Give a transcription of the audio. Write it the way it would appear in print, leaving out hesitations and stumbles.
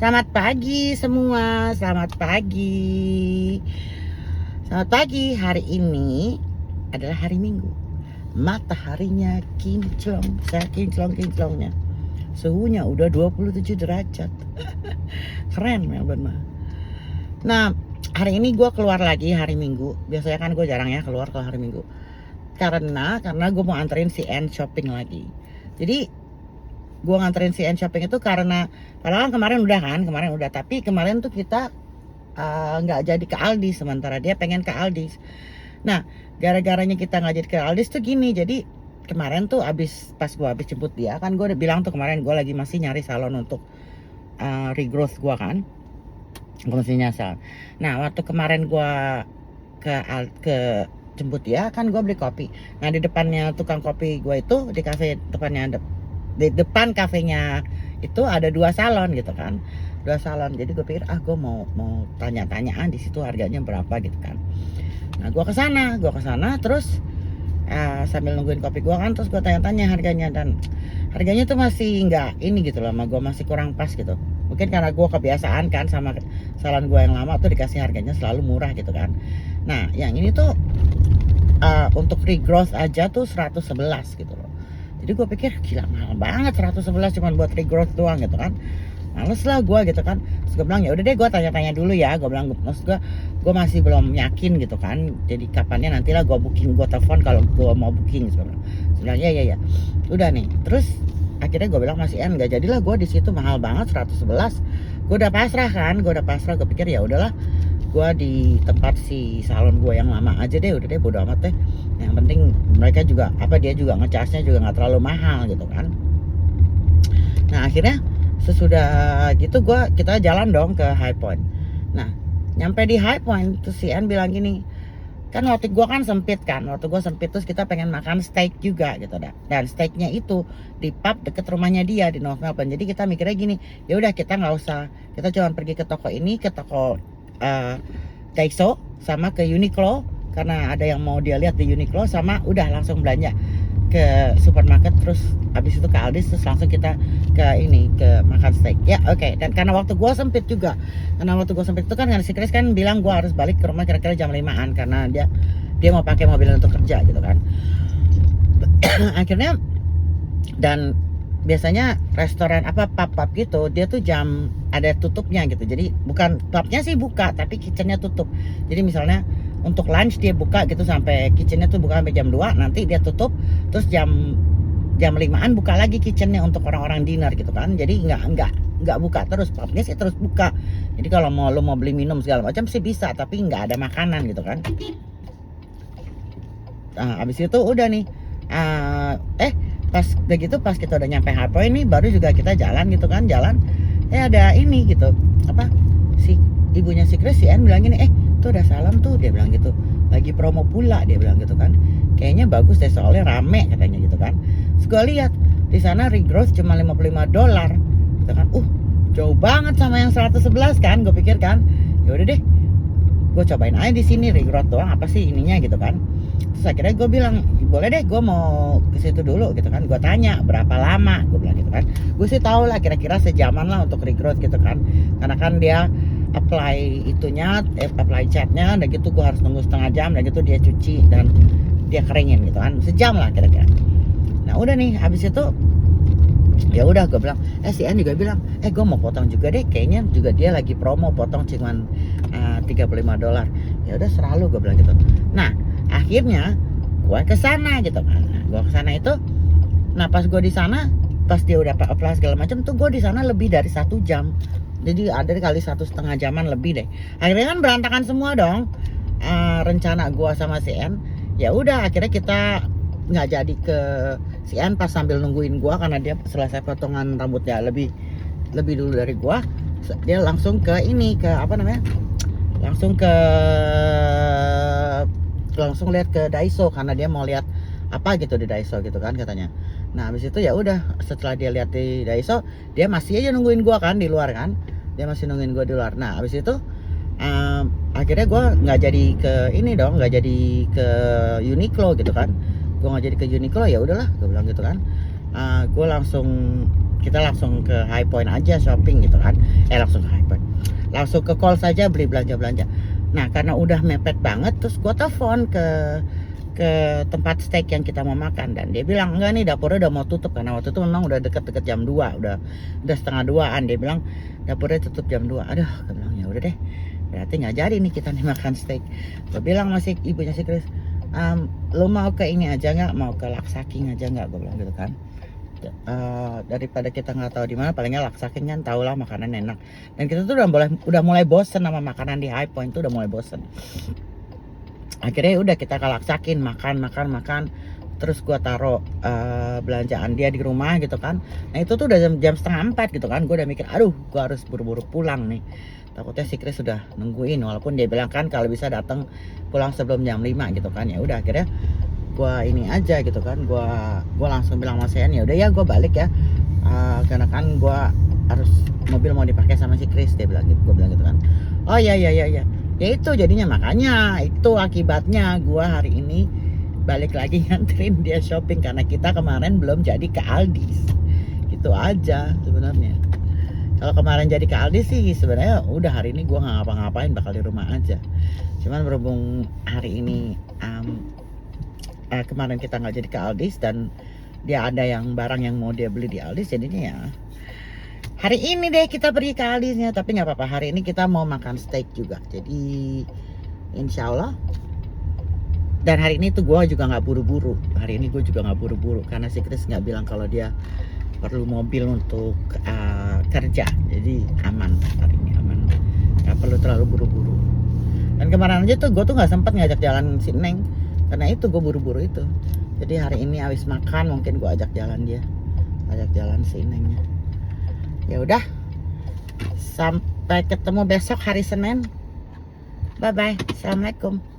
Selamat pagi semua, selamat pagi. Selamat pagi, hari ini adalah hari Minggu. Mataharinya kinclong, saya kinclong-kinclongnya. Suhunya udah 27 derajat. Keren Melbourne mah. Nah, hari ini gue keluar lagi hari Minggu. Biasanya kan gue jarang ya keluar kalau hari Minggu. Karena gue mau anterin si Ann shopping lagi. Jadi gue nganterin si Ann shopping itu karena padahal kemarin udah, tapi kemarin tuh kita nggak jadi ke Aldi, sementara dia pengen ke Aldi. Nah, gara-garanya kita nggak jadi ke Aldi tuh gini, jadi kemarin tuh pas gue habis jemput dia kan, gue udah bilang tuh kemarin gue lagi masih nyari salon untuk regrowth gue kan, gue masih nyasar. Nah, waktu kemarin gue ke jemput dia kan, gue beli kopi. Nah, di depannya tukang kopi gue itu, di kafe di depan kafenya itu ada 2 salon gitu kan, 2 salon. Jadi gue pikir gue mau tanya-tanyaan di situ harganya berapa gitu kan. Nah, gue ke sana terus sambil nungguin kopi gue kan, terus gue tanya-tanya harganya, dan harganya tuh masih nggak ini gitu loh, sama gue masih kurang pas gitu. Mungkin karena gue kebiasaan kan sama salon gue yang lama tuh dikasih harganya selalu murah gitu kan. Nah, yang ini tuh untuk regrowth aja tuh 111 gitu loh. Jadi gue pikir gila mahal banget 111 cuma buat regrowth doang gitu kan. Males lah gue gitu kan. Terus gue bilang ya udah deh, gue tanya-tanya dulu ya. Gue bilang maksud gue masih belum yakin gitu kan. Jadi kapannya nantilah gue booking, gue telepon kalau gue mau booking. Sebenarnya ya. Udah nih. Terus akhirnya gue bilang masih nggak jadilah, gue di situ mahal banget 111. Gue udah pasrah kan. Gue pikir ya udahlah, gue di tempat si salon gue yang lama aja deh, udah deh bodo amat deh. Yang penting mereka juga dia juga ngecasnya juga nggak terlalu mahal gitu kan. Nah, akhirnya sesudah gitu kita jalan dong ke High Point. Nah, nyampe di High Point terus si Ann bilang gini, kan waktu gue sempit terus kita pengen makan steak juga gitu dah. Dan steaknya itu di pub deket rumahnya dia di North Melbourne. Jadi kita mikirnya gini, ya udah kita nggak usah, kita cuma pergi ke toko ini, ke toko Daiso sama ke Uniqlo, karena ada yang mau dia lihat di Uniqlo, sama udah langsung belanja ke supermarket, terus habis itu ke Aldi, terus langsung kita ke makan steak ya. Oke. Dan karena waktu gue sempit itu kan, karena si Chris kan bilang gue harus balik ke rumah kira-kira jam 5-an karena dia mau pakai mobil untuk kerja gitu kan. Akhirnya, dan biasanya restoran pub gitu dia tuh jam ada tutupnya gitu. Jadi bukan pubnya sih buka, tapi kitchennya tutup. Jadi misalnya untuk lunch dia buka gitu sampai kitchennya tuh buka sampai jam 2, nanti dia tutup, terus jam 5-an buka lagi kitchennya untuk orang-orang dinner gitu kan. Jadi nggak buka terus, pubnya sih terus buka. Jadi kalau lo mau beli minum segala macam sih bisa, tapi nggak ada makanan gitu kan. Nah, abis itu udah nih pas kita udah nyampe High Point nih, baru juga kita jalan gitu kan, ada ini gitu, si ibunya si Chris, si Ann bilang gini, tuh ada salon tuh, dia bilang gitu, lagi promo pula, dia bilang gitu kan, kayaknya bagus deh soalnya rame katanya gitu kan. Terus gue lihat di sana regrowth cuma $55 gitu kan. Jauh banget sama yang 111 kan, gue pikir kan, ya udah deh gue cobain aja di sini regrowth doang, apa sih ininya gitu kan. Terus akhirnya gue bilang boleh deh, gue mau ke situ dulu gitu kan. Gue tanya berapa lama, gue bilang gitu kan. Gue sih tahu lah kira-kira sejaman lah untuk regrowth gitu kan, karena kan dia apply catnya, dan gitu gue harus nunggu setengah jam, dan gitu dia cuci dan dia keringin gitu kan, sejam lah kira-kira. Nah udah nih, habis itu ya udah gue bilang, si Ann juga bilang, gue mau potong juga deh, kayaknya juga dia lagi promo potong cuman $35. Ya udah selalu, gue bilang gitu. Nah akhirnya gue ke sana gitu kan. Gue ke sana itu, nah pas gue di sana, pas dia udah apply segala macam tuh, gue di sana lebih dari 1 jam. Jadi ada kali 1,5 jaman lebih deh. Akhirnya kan berantakan semua dong rencana gue sama si Ann. Ya udah akhirnya kita nggak jadi ke si Ann pas sambil nungguin gue, karena dia selesai potongan rambutnya lebih dulu dari gue. Dia langsung ke langsung lihat ke Daiso, karena dia mau lihat apa gitu di Daiso gitu kan katanya. Nah habis itu ya udah, setelah dia lihat di Daiso, dia masih aja nungguin gue kan di luar kan, Nah habis itu akhirnya gue nggak jadi ke Uniqlo gitu kan. Gue nggak jadi ke Uniqlo, ya udahlah gue bilang gitu kan. Gue langsung kita langsung ke High Point aja shopping gitu kan. Langsung ke High Point, langsung ke Kohl's saja beli belanja. Nah karena udah mepet banget, terus gue telepon ke tempat steak yang kita mau makan, dan dia bilang enggak nih, dapurnya udah mau tutup, karena waktu itu memang udah deket jam 2, udah setengah 2-an. Dia bilang dapurnya tutup jam 2. Aduh, gue bilang ya udah deh, berarti nggak jadi nih kita nih makan steak. Gue bilang masih ibunya si Chris, lo mau ke ini aja nggak, mau ke Laksaking aja nggak, gue bilang gitu kan. Daripada kita nggak tahu di mana, palingnya Laksaking kan tau lah makanan enak. Dan kita tuh udah mulai bosen sama makanan di High Point tuh, udah mulai bosen. Akhirnya udah kita ke Laksaking, makan. Terus gua taruh belanjaan dia di rumah gitu kan. Nah itu tuh udah jam setengah 4 gitu kan. Gue udah mikir, aduh gua harus buru-buru pulang nih, takutnya si Chris sudah nungguin, walaupun dia bilang kan kalau bisa datang pulang sebelum jam 5 gitu kan. Ya udah akhirnya gua ini aja gitu kan, gua langsung bilang sama Sean, ya udah ya gua balik ya, karena kan gua harus mobil mau dipakai sama si Chris, dia bilang gitu. Gua bilang gitu kan, oh ya itu jadinya, makanya itu akibatnya gua hari ini balik lagi nganterin dia shopping, karena kita kemarin belum jadi ke Aldi's. Gitu aja sebenarnya. Kalau kemarin jadi ke Aldi's sih sebenarnya udah hari ini gua nggak ngapa-ngapain, bakal di rumah aja. Cuman berhubung hari ini kemarin kita nggak jadi ke Aldi's, dan dia ada yang barang yang mau dia beli di Aldi's, jadinya ya hari ini deh kita pergi ke Aldi's-nya. Tapi nggak apa-apa, hari ini kita mau makan steak juga, jadi insya Allah. Dan hari ini tuh gue juga nggak buru-buru. Hari ini gue juga nggak buru-buru karena si Chris nggak bilang kalau dia perlu mobil untuk kerja, jadi aman, hari ini aman, nggak perlu terlalu buru-buru. Dan kemarin aja tuh gue tuh nggak sempat ngajak jalan si Neng, karena itu gue buru-buru itu. Jadi hari ini habis makan mungkin gue ajak jalan si Nengnya. Ya udah, sampai ketemu besok hari Senin. Bye bye, assalamualaikum.